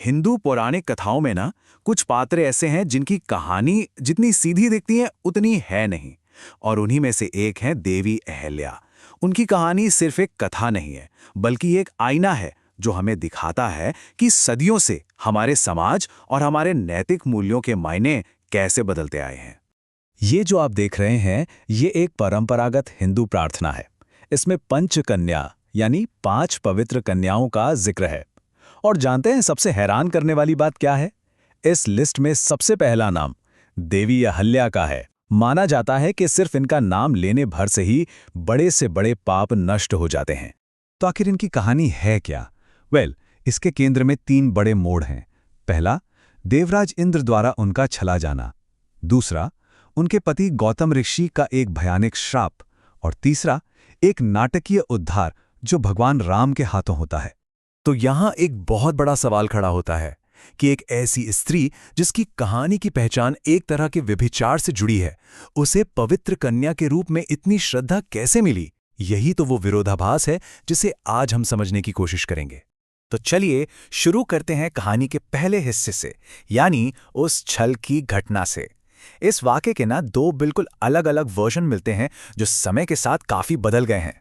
हिंदू पौराणिक कथाओं में ना कुछ पात्र ऐसे हैं जिनकी कहानी जितनी सीधी दिखती है उतनी है नहीं। और उन्हीं में से एक है देवी अहल्या। उनकी कहानी सिर्फ एक कथा नहीं है, बल्कि एक आईना है जो हमें दिखाता है कि सदियों से हमारे समाज और हमारे नैतिक मूल्यों के मायने कैसे बदलते आए हैं। ये जो आप देख रहे हैं, ये एक परंपरागत हिंदू प्रार्थना है। इसमें पंचकन्या यानी 5 पवित्र कन्याओं का जिक्र है। और जानते हैं सबसे हैरान करने वाली बात क्या है? इस लिस्ट में सबसे पहला नाम देवी अहल्या का है। माना जाता है कि सिर्फ इनका नाम लेने भर से ही बड़े से बड़े पाप नष्ट हो जाते हैं। तो आखिर इनकी कहानी है क्या? इसके केंद्र में 3 बड़े मोड़ हैं। पहला, देवराज इंद्र द्वारा उनका छला जाना। दूसरा, उनके पति गौतम ऋषि का एक भयानक श्राप। और तीसरा, एक नाटकीय उद्धार जो भगवान राम के हाथों होता है। तो यहाँ एक बहुत बड़ा सवाल खड़ा होता है कि एक ऐसी स्त्री जिसकी कहानी की पहचान एक तरह के व्यभिचार से जुड़ी है, उसे पवित्र कन्या के रूप में इतनी श्रद्धा कैसे मिली? यही तो वो विरोधाभास है जिसे आज हम समझने की कोशिश करेंगे। तो चलिए शुरू करते हैं कहानी के पहले हिस्से से, यानी उस छल की घटना से। इस वाक़े के 2 बिल्कुल अलग अलग वर्जन मिलते हैं जो समय के साथ काफी बदल गए हैं।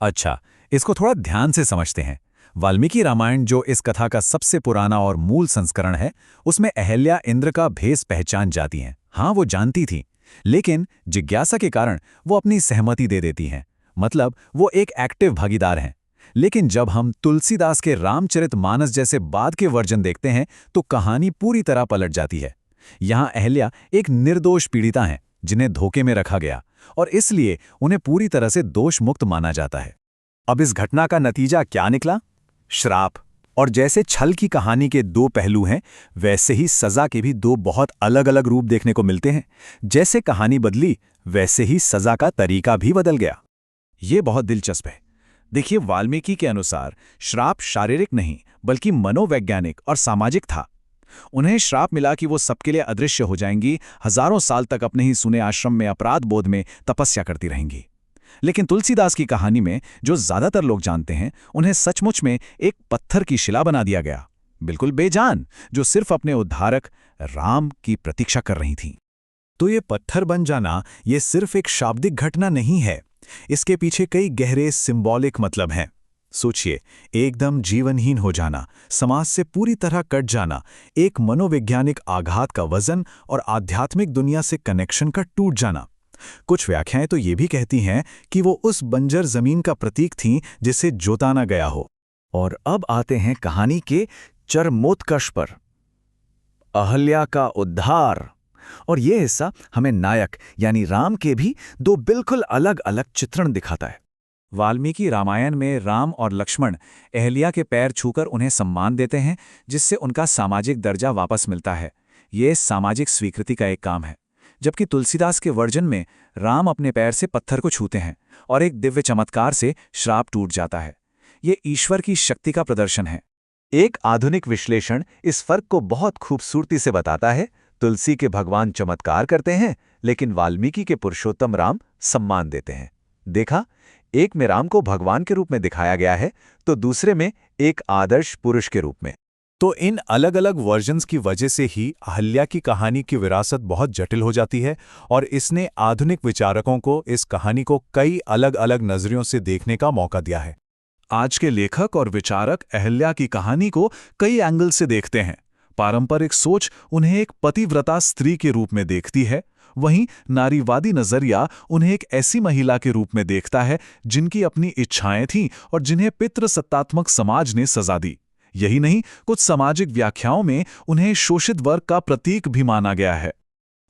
अच्छा, इसको थोड़ा ध्यान से समझते हैं। वाल्मीकि रामायण, जो इस कथा का सबसे पुराना और मूल संस्करण है, उसमें अहल्या इंद्र का भेष पहचान जाती हैं। हाँ, वो जानती थी, लेकिन जिज्ञासा के कारण वो अपनी सहमति दे देती हैं। मतलब वो एक एक्टिव भागीदार हैं। लेकिन जब हम तुलसीदास के रामचरितमानस जैसे बाद के वर्जन देखते हैं तो कहानी पूरी तरह पलट जाती है। यहाँ अहल्या एक निर्दोष पीड़िता हैं जिन्हें धोखे में रखा गया, और इसलिए उन्हें पूरी तरह से दोष मुक्त माना जाता है। अब इस घटना का नतीजा क्या निकला? श्राप। और जैसे छल की कहानी के 2 पहलू हैं, वैसे ही सजा के भी 2 बहुत अलग अलग रूप देखने को मिलते हैं। जैसे कहानी बदली, वैसे ही सजा का तरीका भी बदल गया। ये बहुत दिलचस्प है। देखिए, वाल्मीकि के अनुसार श्राप शारीरिक नहीं बल्कि मनोवैज्ञानिक और सामाजिक था। उन्हें श्राप मिला कि वो सबके लिए अदृश्य हो जाएंगी, हजारों साल तक अपने ही सुने आश्रम में अपराध बोध में तपस्या करती रहेंगी। लेकिन तुलसीदास की कहानी में, जो ज्यादातर लोग जानते हैं, उन्हें सचमुच में एक पत्थर की शिला बना दिया गया, बिल्कुल बेजान, जो सिर्फ अपने उद्धारक राम की प्रतीक्षा कर रही थी। तो ये पत्थर बन जाना ये सिर्फ एक शाब्दिक घटना नहीं है, इसके पीछे कई गहरे सिंबॉलिक मतलब हैं। सोचिए, एकदम जीवनहीन हो जाना, समाज से पूरी तरह कट जाना, एक मनोवैज्ञानिक आघात का वजन और आध्यात्मिक दुनिया से कनेक्शन का टूट जाना। कुछ व्याख्याएं तो ये भी कहती हैं कि वो उस बंजर जमीन का प्रतीक थीं जिसे जोता ना गया हो। और अब आते हैं कहानी के चरमोत्कर्ष पर, अहल्या का उद्धार। और ये हिस्सा हमें नायक यानी राम के भी 2 बिल्कुल अलग अलग चित्रण दिखाता है। वाल्मीकि रामायण में राम और लक्ष्मण अहल्या के पैर छूकर उन्हें सम्मान देते हैं, जिससे उनका सामाजिक दर्जा वापस मिलता है। ये सामाजिक स्वीकृति का एक काम है। जबकि तुलसीदास के वर्जन में राम अपने पैर से पत्थर को छूते हैं और एक दिव्य चमत्कार से श्राप टूट जाता है। ये ईश्वर की शक्ति का प्रदर्शन है। एक आधुनिक विश्लेषण इस फर्क को बहुत खूबसूरती से बताता है। तुलसी के भगवान चमत्कार करते हैं, लेकिन वाल्मीकि के पुरुषोत्तम राम सम्मान देते हैं। देखा, एक में राम को भगवान के रूप में दिखाया गया है, तो दूसरे में एक आदर्श पुरुष के रूप में। तो इन अलग अलग वर्जन्स की वजह से ही अहल्या की कहानी की विरासत बहुत जटिल हो जाती है, और इसने आधुनिक विचारकों को इस कहानी को कई अलग अलग नजरियों से देखने का मौका दिया है। आज के लेखक और विचारक अहल्या की कहानी को कई एंगल से देखते हैं। पारंपरिक सोच उन्हें एक पतिव्रता स्त्री के रूप में देखती है, वहीं नारीवादी नजरिया उन्हें एक ऐसी महिला के रूप में देखता है जिनकी अपनी इच्छाएं थीं और जिन्हें पितृसत्तात्मक समाज ने सजा दी। यही नहीं, कुछ सामाजिक व्याख्याओं में उन्हें शोषित वर्ग का प्रतीक भी माना गया है।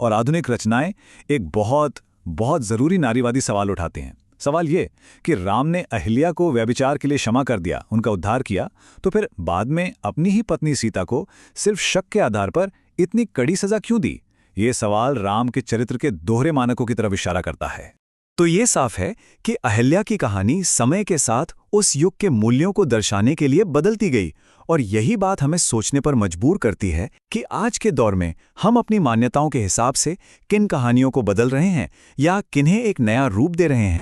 और आधुनिक रचनाएं एक बहुत बहुत जरूरी नारीवादी सवाल उठाते हैं। सवाल ये कि राम ने अहिल्या को व्यभिचार के लिए क्षमा कर दिया, उनका उद्धार किया, तो फिर बाद में अपनी ही पत्नी सीता को सिर्फ शक के आधार पर इतनी कड़ी सजा क्यों दी? ये सवाल राम के चरित्र के दोहरे मानकों की तरफ इशारा करता है। तो ये साफ है कि अहल्या की कहानी समय के साथ उस युग के मूल्यों को दर्शाने के लिए बदलती गई, और यही बात हमें सोचने पर मजबूर करती है कि आज के दौर में हम अपनी मान्यताओं के हिसाब से किन कहानियों को बदल रहे हैं या किन्हें एक नया रूप दे रहे हैं।